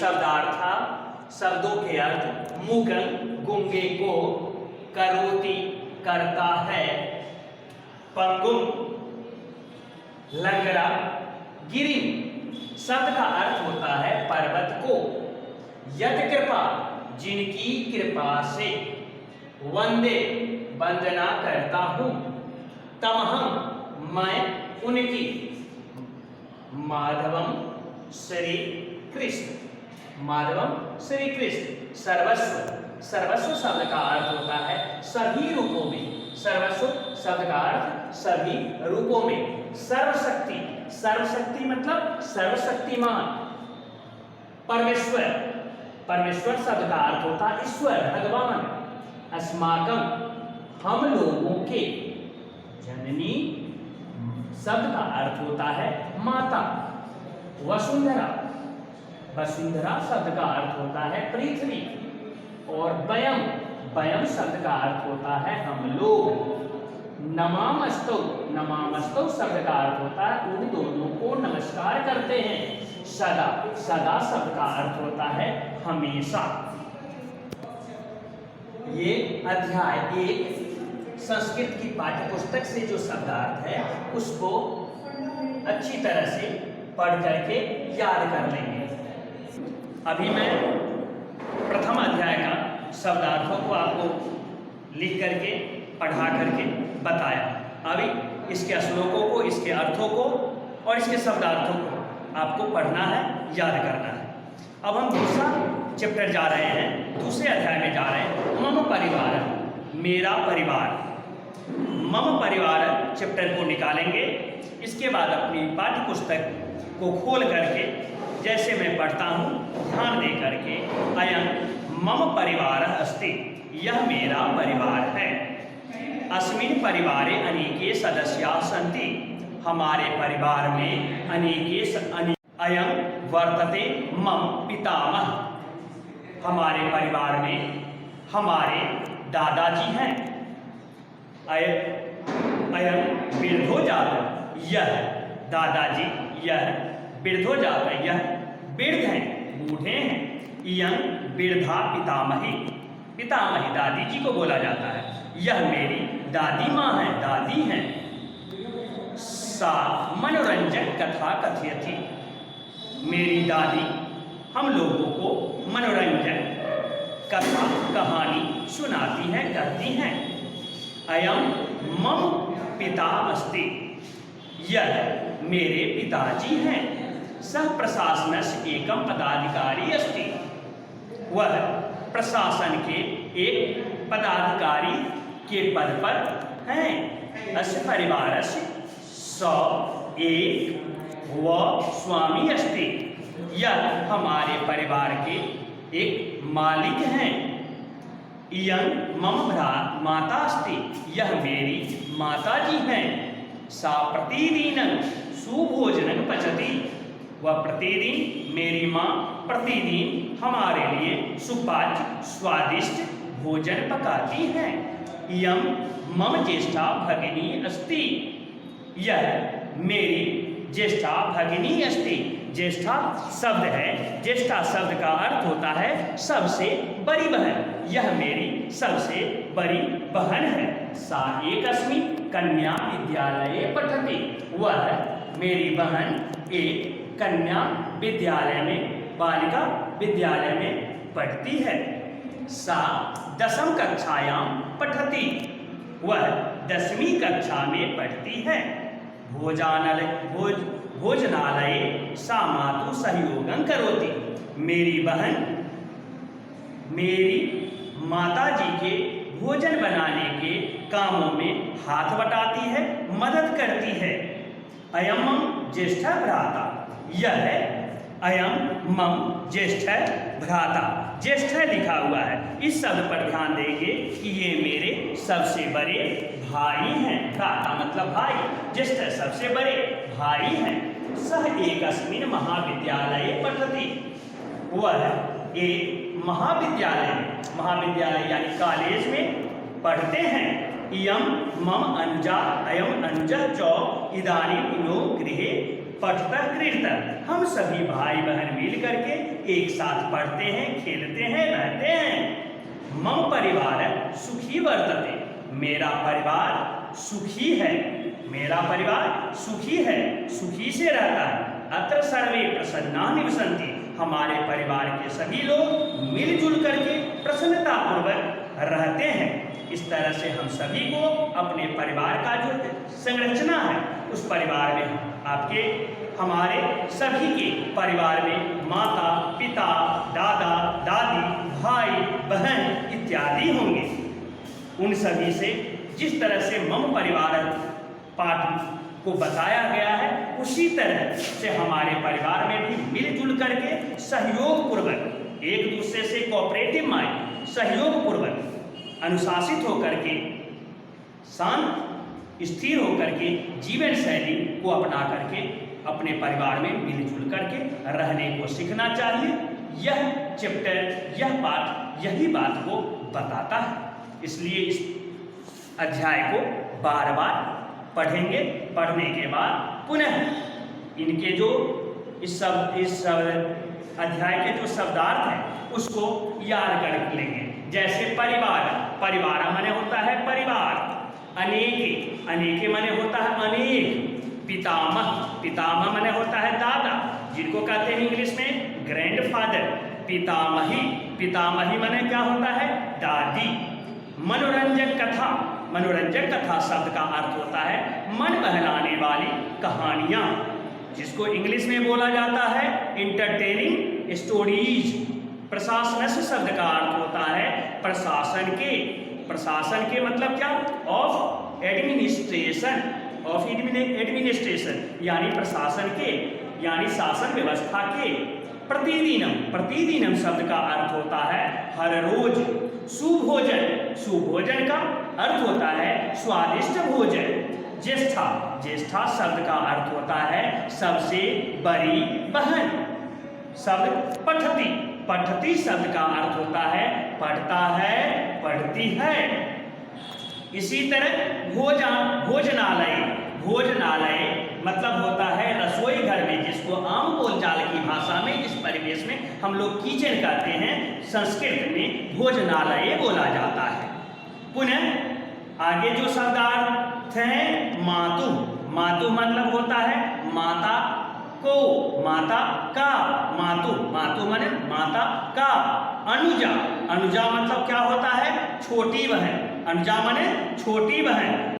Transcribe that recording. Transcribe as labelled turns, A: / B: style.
A: शब्दार्थ, शब्दों के अर्थ। मूकन गूंगे को, करोति करता है, पंगुम लंगड़ा, गिरि शब्द का अर्थ होता है पर्वत को। यत कृपा जिनकी कृपा से, वंदे वंदना करता हूं, तमहम मैं उनकी, माधवम श्री कृष्ण, माधवम श्री कृष्ण। सर्वस्व, सर्वस्व शब्द का अर्थ होता है सभी रूपों में, सर्वस्व शब्द का अर्थ सभी रूपों में। सर्वशक्ति, सर्वशक्ति मतलब सर्वशक्तिमान। परमेश्वर, परमेश्वर शब्द का अर्थ होता है ईश्वर, भगवान। अस्माकम हम लोगों के, जननी शब्द का अर्थ होता है माता। वसुंधरा, वसुंधरा शब्द का अर्थ होता है पृथ्वी। और वयम, वयम शब्द का अर्थ होता है हम लोग। नमामस्तौ, नमामस्तौ शब्द का अर्थ होता है उन दोनों को नमस्कार करते हैं। सदा, सदा शब्द का अर्थ होता है हमेशा। ये अध्याय 1 संस्कृत की पाठ्यपुस्तक से जो शब्दार्थ है उसको अच्छी तरह से पढ़ करके याद कर लेंगे। अभी मैं प्रथम अध्याय का शब्दार्थों को आपको लिख करके पढ़ा करके बताया। अभी इसके श्लोकों को, इसके अर्थों को और इसके शब्दार्थों को आपको पढ़ना है, याद करना है। अब हम दूसरा चैप्टर जा रहे हैं, दूसरे अध्याय में जा रहे हैं। मम परिवार, मेरा परिवार। मम परिवार चैप्टर को निकालेंगे। इसके बाद अपनी पाठ्य पुस्तक को खोल करके जैसे मैं पढ़ता हूँ ध्यान दे करके, अयं मम परिवार अस्ति, यह मेरा परिवार है। अस्मिन् परिवारे अनेके सदस्याः सन्ति, हमारे परिवार में अनेके अयं वर्तते मम पितामह, हमारे परिवार में हमारे दादाजी हैं। अयं वृद्धो जात, यह दादाजी, यह वृद्धो जात, यह वृद्ध हैं, बूढ़े हैं। इयं वृद्धा पितामही, पितामही दादी जी को बोला जाता है। यह मेरी दादी माँ है, दादी हैं। सा मनोरंजक कथा कथयति, मेरी दादी हम लोगों को मनोरंजक कथा कहानी सुनाती हैं, कहती हैं। अयं मम पिता अस्ति, यह मेरे पिताजी हैं। सह प्रशासनस्य एकम पदाधिकारी अस्ति, वह प्रशासन के एक पदाधिकारी के पद पर हैं। अस्य परिवारस्य सौ एक व स्वामी अस्ति, यह हमारे परिवार के एक मालिक हैं। इयं मम माता अस्ति, यह मेरी माता जी हैं। सा प्रतिदिनं सुभोजनं पचति, वह प्रतिदिन, मेरी माँ प्रतिदिन हमारे लिए सुपाच्य स्वादिष्ट भोजन पकाती हैं। इयं मम ज्येष्ठा भगिनी अस्ति, यह मेरी ज्येष्ठा भगिनी अस्ति। ज्येष्ठा शब्द है, ज्येष्ठा शब्द का अर्थ होता है सबसे बड़ी बहन, यह मेरी सबसे बड़ी बहन है। सा एकस्मिन् कन्या विद्यालये पठति, वह मेरी बहन एक कन्या विद्यालय में, बालिका विद्यालय में पढ़ती है। सा दशम कक्षायां पठति, वह 10वीं कक्षा में पढ़ती है। भोजनालये सा मातु सहयोगं करोति, मेरी बहन मेरी माता जी के भोजन बनाने के कामों में हाथ बटाती है, मदद करती है। अयं मम ज्येष्ठ भ्राता, यह है अयं मम ज्येष्ठ भ्राता, ज्येष्ठ लिखा हुआ है। इस शब्द पर ध्यान देंगे कि ये मेरे सबसे बड़े भाई हैं। भ्राता मतलब भाई, ज्येष्ठ सबसे बड़े भाई हैं। सह एकस्मिन् महाविद्यालये पठति, वह एक महाविद्यालय, महाविद्यालय यानी कॉलेज में पढ़ते हैं। इयं मम अनुजा, अयम अनुजा च इदानीं नो गृहे पठतः क्रीडतः, हम सभी भाई बहन मिल करके एक साथ पढ़ते हैं, खेलते हैं, रहते हैं। मम परिवार सुखी वर्तते, मेरा परिवार सुखी है, मेरा परिवार सुखी है, सुखी से रहता है। अत्र सर्वे प्रसन्ना निवसन्ति, हमारे परिवार के सभी लोग मिलजुल करके प्रसन्नता पूर्वक रहते हैं। इस तरह से हम सभी को अपने परिवार का जो संरचना है, उस परिवार में आपके हमारे सभी के परिवार में माता पिता दादा दादी भाई बहन इत्यादि होंगे। उन सभी से जिस तरह से मम परिवार पाठ को बताया गया है, उसी तरह से हमारे परिवार में भी मिलजुल करके सहयोग पूर्वक, एक दूसरे से कोऑपरेटिव माइंड, सहयोग पूर्वक, अनुशासित होकर के, शांत स्थिर होकर के जीवन शैली को अपना करके अपने परिवार में मिलजुल करके रहने को सीखना चाहिए। यह चैप्टर, यह पाठ यही बात को बताता है। इसलिए इस अध्याय को बार बार पढ़ेंगे, पढ़ने के बाद पुनः इनके जो इस अध्याय के जो शब्दार्थ हैं उसको याद कर लेंगे। जैसे परिवार, परिवार माने होता है परिवार, अनेके, अनेके माने होता है अनेक, पितामह, पितामह माने होता है दादा, जिनको कहते हैं इंग्लिश में ग्रैंडफादर, पितामही, पितामही माने क्या होता है दादी। मनोरंजक कथा, मनोरंजक कथा शब्द का अर्थ होता है मन बहलाने वाली कहानियाँ, जिसको इंग्लिश में बोला जाता है इंटरटेनिंग स्टोरीज। प्रशासन शब्द का अर्थ होता है प्रशासन के, प्रशासन के मतलब क्या, ऑफ एडमिनिस्ट्रेशन, ऑफ एडमिनिस्ट्रेशन यानी प्रशासन के, यानी शासन व्यवस्था के। प्रतिदिनम, प्रतिदिनम शब्द का अर्थ होता है हर रोज। सुभोजन, सुभोजन का अर्थ होता है स्वादिष्ट भोजन। ज्येष्ठा, ज्येष्ठा शब्द का अर्थ होता है सबसे बड़ी बहन। शब्द पठती, पठती शब्द का अर्थ होता है पढ़ता है, पढ़ती है। इसी तरह भोजनालय, भोजनालय मतलब होता है रसोई घर में, जिसको आम बोलचाल की भाषा में, इस परिवेश में हम लोग किचन कहते हैं, संस्कृत में भोजनालय बोला जाता है। पुनः आगे जो शब्दार्थ हैं, मातु, मातु मतलब होता है माता को, माता का, मातु, मातु माने माता का। अनुजा, अनुजा मतलब क्या होता है छोटी बहन, अनुजा माने छोटी बहन।